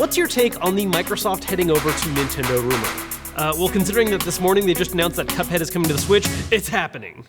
What's your take on the Microsoft heading over to Nintendo rumor? Well, considering that this morning they just announced that Cuphead is coming to the Switch, it's happening.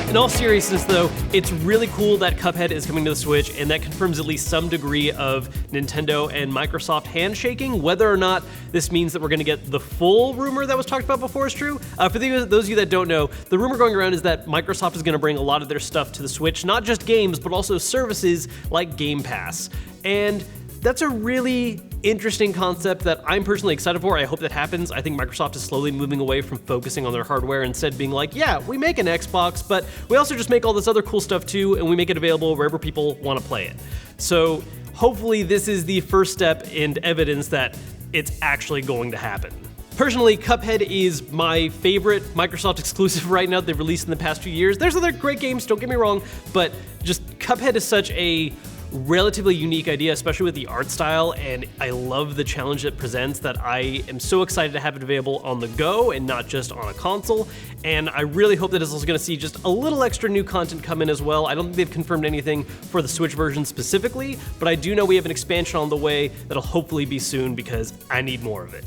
In all seriousness though, it's really cool that Cuphead is coming to the Switch, and that confirms at least some degree of Nintendo and Microsoft handshaking. Whether or not this means that we're going to get the full rumor that was talked about before is true. For those of you that don't know, the rumor going around is that Microsoft is going to bring a lot of their stuff to the Switch, not just games, but also services like Game Pass. And that's a really interesting concept that I'm personally excited for. I hope that happens. I think Microsoft is slowly moving away from focusing on their hardware, instead being like, yeah, we make an Xbox, but we also just make all this other cool stuff too, and we make it available wherever people want to play it. So hopefully this is the first step and evidence that it's actually going to happen. Personally, Cuphead is my favorite Microsoft exclusive right now they've released in the past few years. There's other great games, don't get me wrong, but just Cuphead is such a relatively unique idea, especially with the art style, and I love the challenge it presents that I am so excited to have it available on the go and not just on a console. And I really hope that it's also going to see just a little extra new content come in as well. I don't think they've confirmed anything for the Switch version specifically, but I do know we have an expansion on the way that'll hopefully be soon because I need more of it.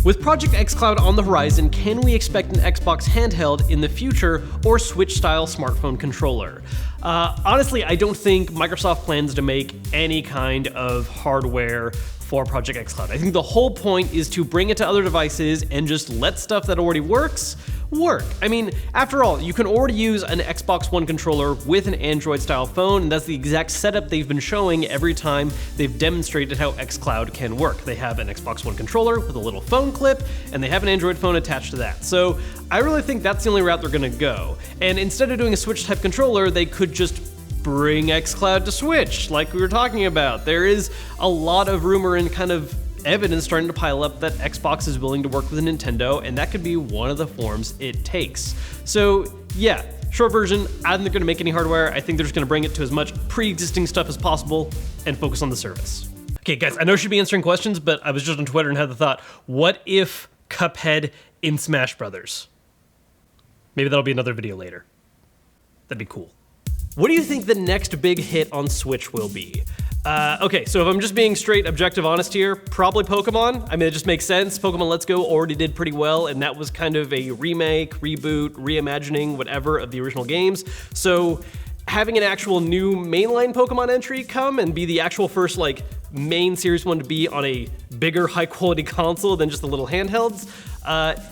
With Project xCloud on the horizon, can we expect an Xbox handheld in the future or Switch-style smartphone controller? Honestly, I don't think Microsoft plans to make any kind of hardware for Project xCloud. I think the whole point is to bring it to other devices and just let stuff that already works work. I mean, after all, you can already use an Xbox One controller with an Android-style phone, and that's the exact setup they've been showing every time they've demonstrated how xCloud can work. They have an Xbox One controller with a little phone clip, and they have an Android phone attached to that. So I really think that's the only route they're gonna go. And instead of doing a Switch-type controller, they could just bring xCloud to Switch, like we were talking about. There is a lot of rumor and kind of evidence starting to pile up that Xbox is willing to work with Nintendo, and that could be one of the forms it takes. So yeah, short version, I don't think they're gonna make any hardware. I think they're just gonna bring it to as much pre-existing stuff as possible and focus on the service. Okay guys, I know I should be answering questions, but I was just on Twitter and had the thought, what if Cuphead in Smash Brothers? Maybe that'll be another video later. That'd be cool. What do you think the next big hit on Switch will be? Okay, so if I'm just being straight objective honest here, probably Pokemon. I mean, it just makes sense. Pokemon Let's Go already did pretty well, and that was kind of a remake, reboot, reimagining, whatever, of the original games. So having an actual new mainline Pokemon entry come and be the actual first, like, main series one to be on a bigger, high-quality console than just the little handhelds,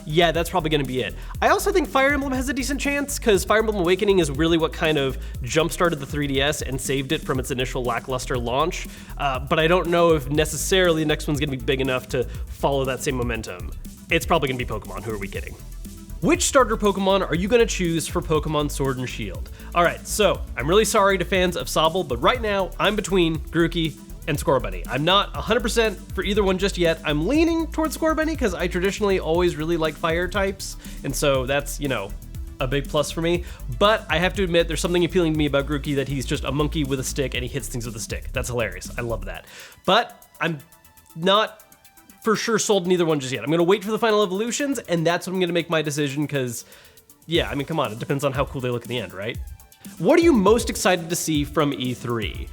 yeah, that's probably gonna be it. I also think Fire Emblem has a decent chance, because Fire Emblem Awakening is really what kind of jump-started the 3DS and saved it from its initial lackluster launch, but I don't know if necessarily the next one's gonna be big enough to follow that same momentum. It's probably gonna be Pokemon, who are we kidding? Which starter Pokemon are you gonna choose for Pokemon Sword and Shield? Alright, so, I'm really sorry to fans of Sobble, but right now, I'm between Grookey and Scorbunny. I'm not 100% for either one just yet. I'm leaning towards Scorbunny because I traditionally always really like fire types, and so that's, you know, a big plus for me. But I have to admit, there's something appealing to me about Grookey, that he's just a monkey with a stick and he hits things with a stick. That's hilarious. I love that. But I'm not for sure sold in either one just yet. I'm gonna wait for the final evolutions, and that's when I'm gonna make my decision, because, yeah, I mean, come on, it depends on how cool they look in the end, right? What are you most excited to see from E3?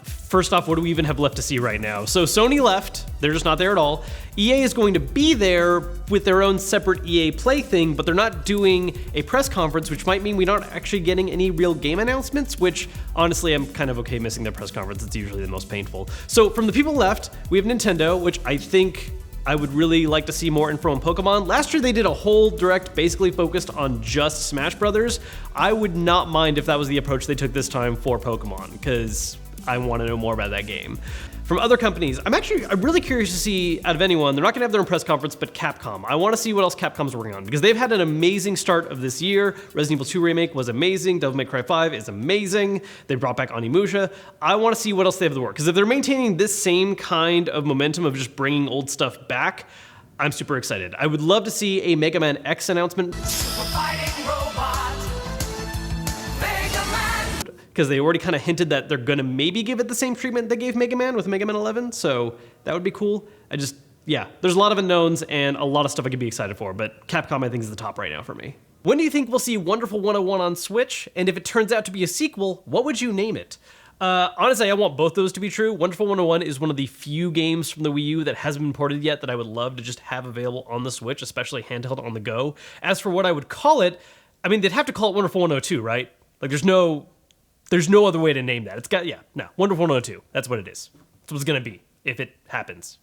First off, what do we even have left to see right now? So Sony left, they're just not there at all. EA is going to be there with their own separate EA Play thing, but they're not doing a press conference, which might mean we're not actually getting any real game announcements, which honestly, I'm kind of okay missing their press conference. It's usually the most painful. So from the people left, we have Nintendo, which I think I would really like to see more info on Pokemon. Last year they did a whole direct basically focused on just Smash Brothers. I would not mind if that was the approach they took this time for Pokemon, because I want to know more about that game. From other companies, I'm really curious to see, out of anyone, they're not gonna have their own press conference, but Capcom. I wanna see what else Capcom's working on, because they've had an amazing start of this year. Resident Evil 2 Remake was amazing, Devil May Cry 5 is amazing, they brought back Onimusha. I wanna see what else they have to work, because if they're maintaining this same kind of momentum of just bringing old stuff back, I'm super excited. I would love to see a Mega Man X announcement. Because they already kind of hinted that they're gonna maybe give it the same treatment they gave Mega Man with Mega Man 11, so that would be cool. Yeah, there's a lot of unknowns and a lot of stuff I could be excited for, but Capcom I think is the top right now for me. When do you think we'll see Wonderful 101 on Switch? And if it turns out to be a sequel, what would you name it? Honestly, I want both those to be true. Wonderful 101 is one of the few games from the Wii U that hasn't been ported yet that I would love to just have available on the Switch, especially handheld on the go. As for what I would call it, I mean, they'd have to call it Wonderful 102, right? Like, there's no other way to name that. It's got, Wonderful 102. That's what it is. That's what it's gonna be, if it happens.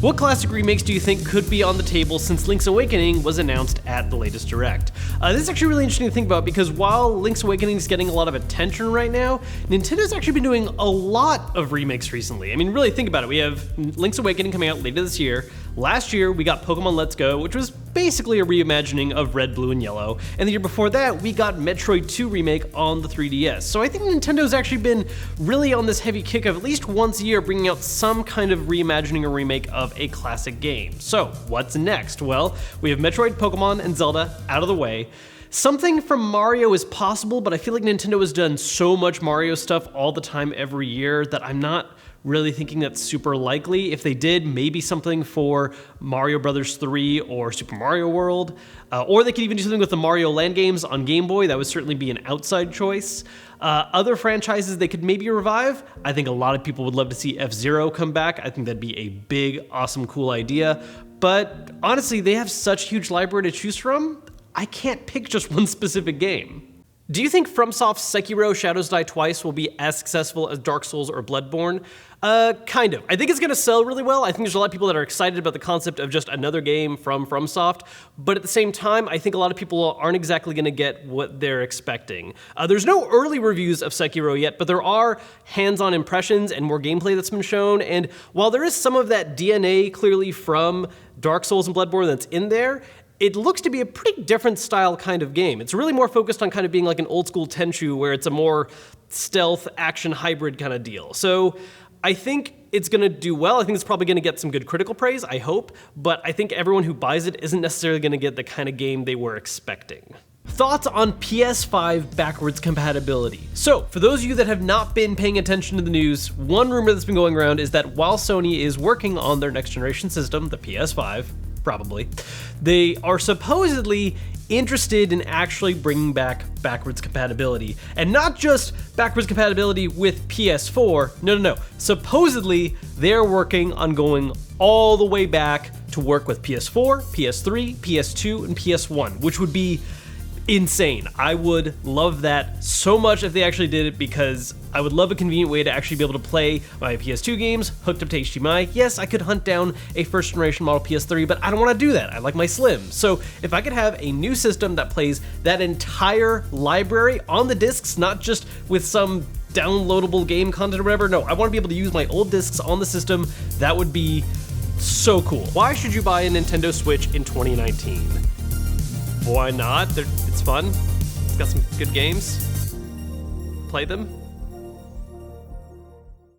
What classic remakes do you think could be on the table since Link's Awakening was announced at the latest Direct? This is actually really interesting to think about because while Link's Awakening is getting a lot of attention right now, Nintendo's actually been doing a lot of remakes recently. I mean, really think about it. We have Link's Awakening coming out later this year. Last year, we got Pokemon Let's Go, which was basically a reimagining of Red, Blue, and Yellow. And the year before that, we got Metroid 2 Remake on the 3DS. So I think Nintendo's actually been really on this heavy kick of at least once a year bringing out some kind of reimagining or remake of a classic game. So what's next? Well, we have Metroid, Pokemon, and Zelda out of the way. Something from Mario is possible, but I feel like Nintendo has done so much Mario stuff all the time every year that I'm not really thinking that's super likely. If they did, maybe something for Mario Brothers 3 or Super Mario World, or they could even do something with the Mario Land games on Game Boy. That would certainly be an outside choice. Other franchises they could maybe revive. I think a lot of people would love to see F-Zero come back. I think that'd be a big, awesome, cool idea. But honestly, they have such a huge library to choose from, I can't pick just one specific game. Do you think FromSoft's Sekiro Shadows Die Twice will be as successful as Dark Souls or Bloodborne? Kind of. I think it's gonna sell really well. I think there's a lot of people that are excited about the concept of just another game from FromSoft, but at the same time, I think a lot of people aren't exactly gonna get what they're expecting. There's no early reviews of Sekiro yet, but there are hands-on impressions and more gameplay that's been shown, and while there is some of that DNA clearly from Dark Souls and Bloodborne that's in there, it looks to be a pretty different style kind of game. It's really more focused on kind of being like an old school Tenchu where it's a more stealth action hybrid kind of deal. So I think it's gonna do well. I think it's probably gonna get some good critical praise, I hope, but I think everyone who buys it isn't necessarily gonna get the kind of game they were expecting. Thoughts on PS5 backwards compatibility. So, for those of you that have not been paying attention to the news, one rumor that's been going around is that while Sony is working on their next generation system, the PS5, probably, they are supposedly interested in actually bringing back backwards compatibility. And not just backwards compatibility with PS4, no. Supposedly, they're working on going all the way back to work with PS4, PS3, PS2, and PS1, which would be insane. I would love that so much if they actually did it because I would love a convenient way to actually be able to play my PS2 games hooked up to HDMI. Yes, I could hunt down a first generation model PS3, but I don't want to do that. I like my Slim. So if I could have a new system that plays that entire library on the discs, not just with some downloadable game content or whatever, no, I want to be able to use my old discs on the system. That would be so cool. Why should you buy a Nintendo Switch in 2019? Why not? It's fun. It's got some good games. Play them.